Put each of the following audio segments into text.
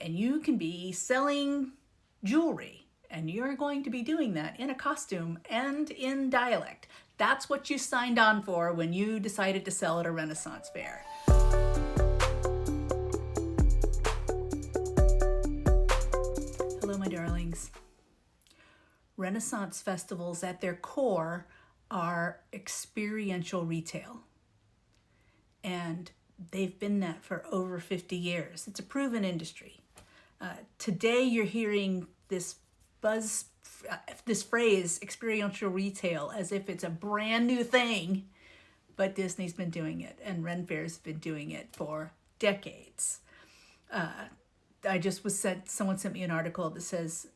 and you can be selling jewelry, and you're going to be doing that in a costume and in dialect. That's what you signed on for when you decided to sell at a Renaissance fair. Hello, my darlings. Renaissance festivals at their core are experiential retail. And they've been that for over 50 years. It's a proven industry. Today you're hearing this phrase, experiential retail, as if it's a brand new thing, but Disney's been doing it and Renfaires have been doing it for decades. Someone sent me an article that says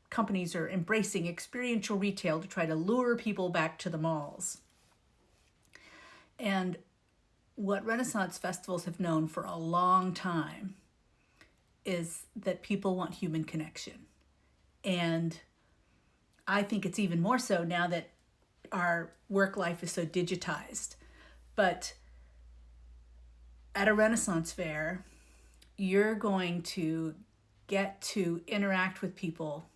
companies are embracing experiential retail to try to lure people back to the malls. And what Renaissance festivals have known for a long time is that people want human connection. And I think it's even more so now that our work life is so digitized. But at a Renaissance fair, you're going to get to interact with people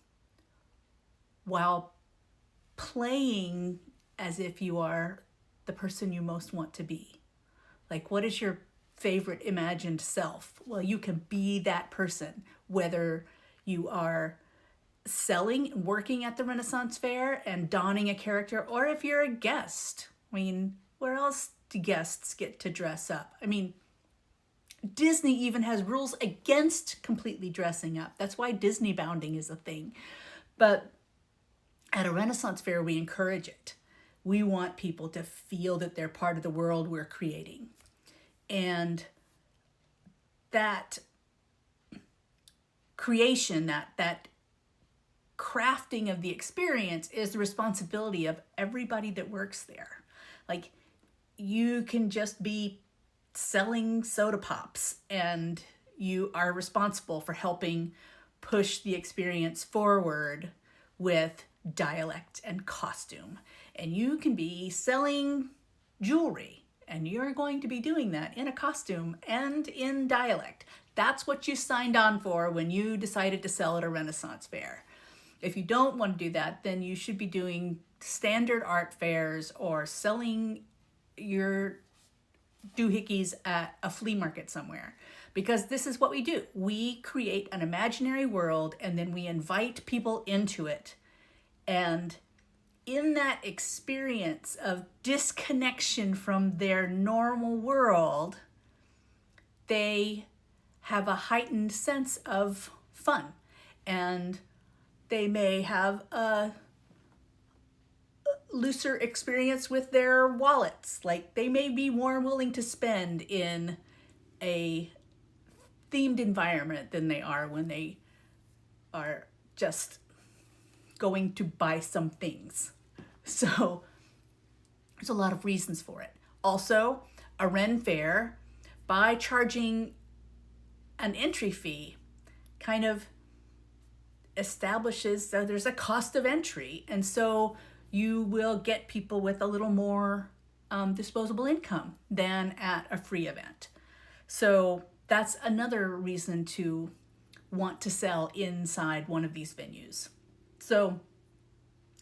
while playing as if you are the person you most want to be. Like, what is your favorite imagined self? Well, you can be that person, whether you are selling, working at the Renaissance fair and donning a character, or if you're a guest. I mean, where else do guests get to dress up? I mean, Disney even has rules against completely dressing up. That's why Disney bounding is a thing. But at a Renaissance fair, we encourage it. We want people to feel that they're part of the world we're creating. And that creation, that crafting of the experience is the responsibility of everybody that works there. Like, you can just be selling soda pops and you are responsible for helping push the experience forward with dialect and costume. And you can be selling jewelry, and you're going to be doing that in a costume and in dialect. That's what you signed on for when you decided to sell at a Renaissance fair. If you don't want to do that, then you should be doing standard art fairs or selling your doohickeys at a flea market somewhere. Because this is what we do. We create an imaginary world and then we invite people into it. And in that experience of disconnection from their normal world, they have a heightened sense of fun. And they may have a looser experience with their wallets. Like, they may be more willing to spend in a themed environment than they are when they are just going to buy some things. So there's a lot of reasons for it. Also, a Ren Fair, by charging an entry fee, kind of establishes that there's a cost of entry. And so you will get people with a little more disposable income than at a free event. So that's another reason to want to sell inside one of these venues. So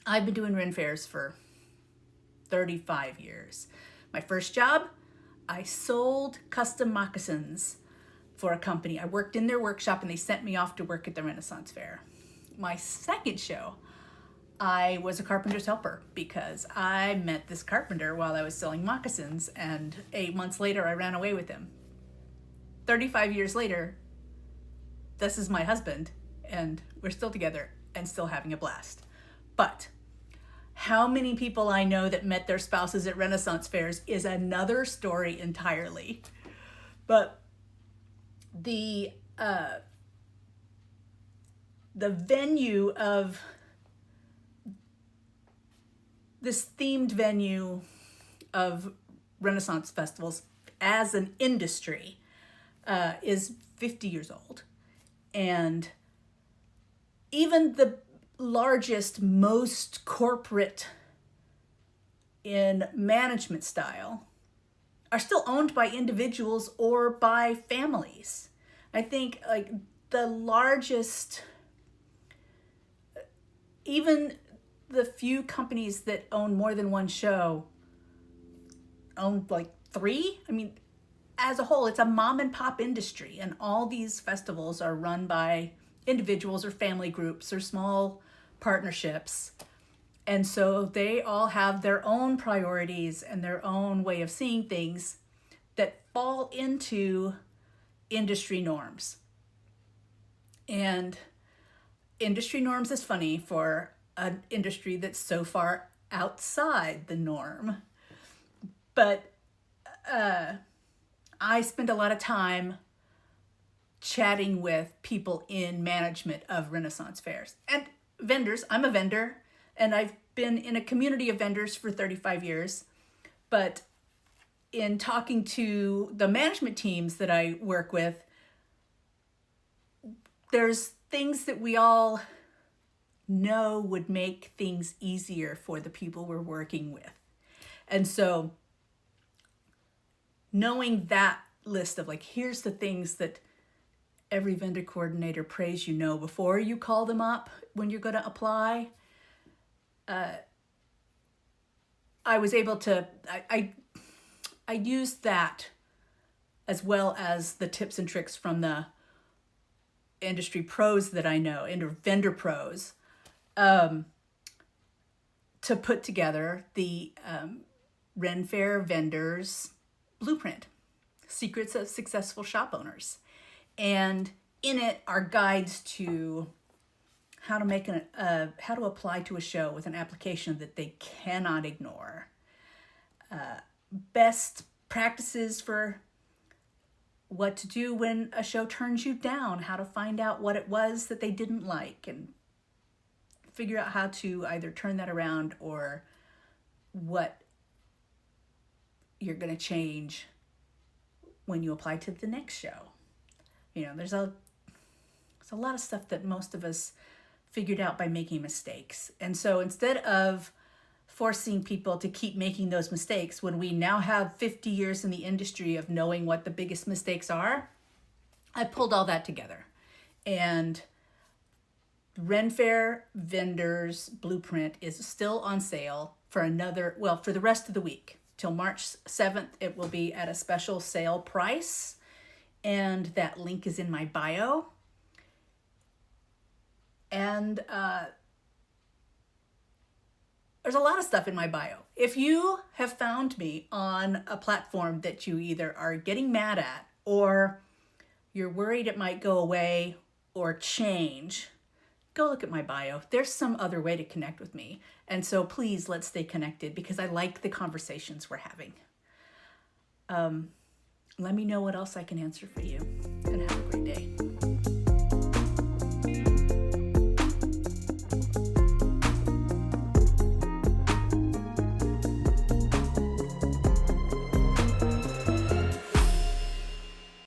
I've been doing Renfaires for 35 years. My first job, I sold custom moccasins for a company. I worked in their workshop and they sent me off to work at the Renaissance Fair. My second show, I was a carpenter's helper because I met this carpenter while I was selling moccasins, and 8 months later I ran away with him. 35 years later, this is my husband and we're still together and still having a blast. But how many people I know that met their spouses at Renaissance fairs is another story entirely. But the venue of this themed venue of Renaissance festivals as an industry is 50 years old. And even the largest, most corporate in management style are still owned by individuals or by families. I think like the largest, even the few companies that own more than one show own like three. I mean, as a whole, it's a mom and pop industry, and all these festivals are run by individuals or family groups or small partnerships. And so they all have their own priorities and their own way of seeing things that fall into industry norms. And industry norms is funny for an industry that's so far outside the norm. But I spend a lot of time chatting with people in management of Renaissance fairs and vendors. I'm a vendor, and I've been in a community of vendors for 35 years. But in talking to the management teams that I work with, there's things that we all know would make things easier for the people we're working with. And so knowing that list of like, here's the things that every vendor coordinator prays you know before you call them up when you're going to apply, I was able to, I used that as well as the tips and tricks from the industry pros that I know, vendor pros, to put together the Renfaire vendors blueprint, Secrets of Successful Shop Owners. And in it are guides to how to make how to apply to a show with an application that they cannot ignore. Best practices for what to do when a show turns you down, how to find out what it was that they didn't like, and figure out how to either turn that around or what you're going to change when you apply to the next show. You know, there's a lot of stuff that most of us figured out by making mistakes. And so instead of forcing people to keep making those mistakes, when we now have 50 years in the industry of knowing what the biggest mistakes are, I pulled all that together. And Renfaire Vendors Blueprint is still on sale for for the rest of the week. Till March 7th, it will be at a special sale price. And that link is in my bio. And there's a lot of stuff in my bio. If you have found me on a platform that you either are getting mad at, or you're worried it might go away or change, go look at my bio. There's some other way to connect with me. And so please, let's stay connected because I like the conversations we're having. Let me know what else I can answer for you, and have a great day.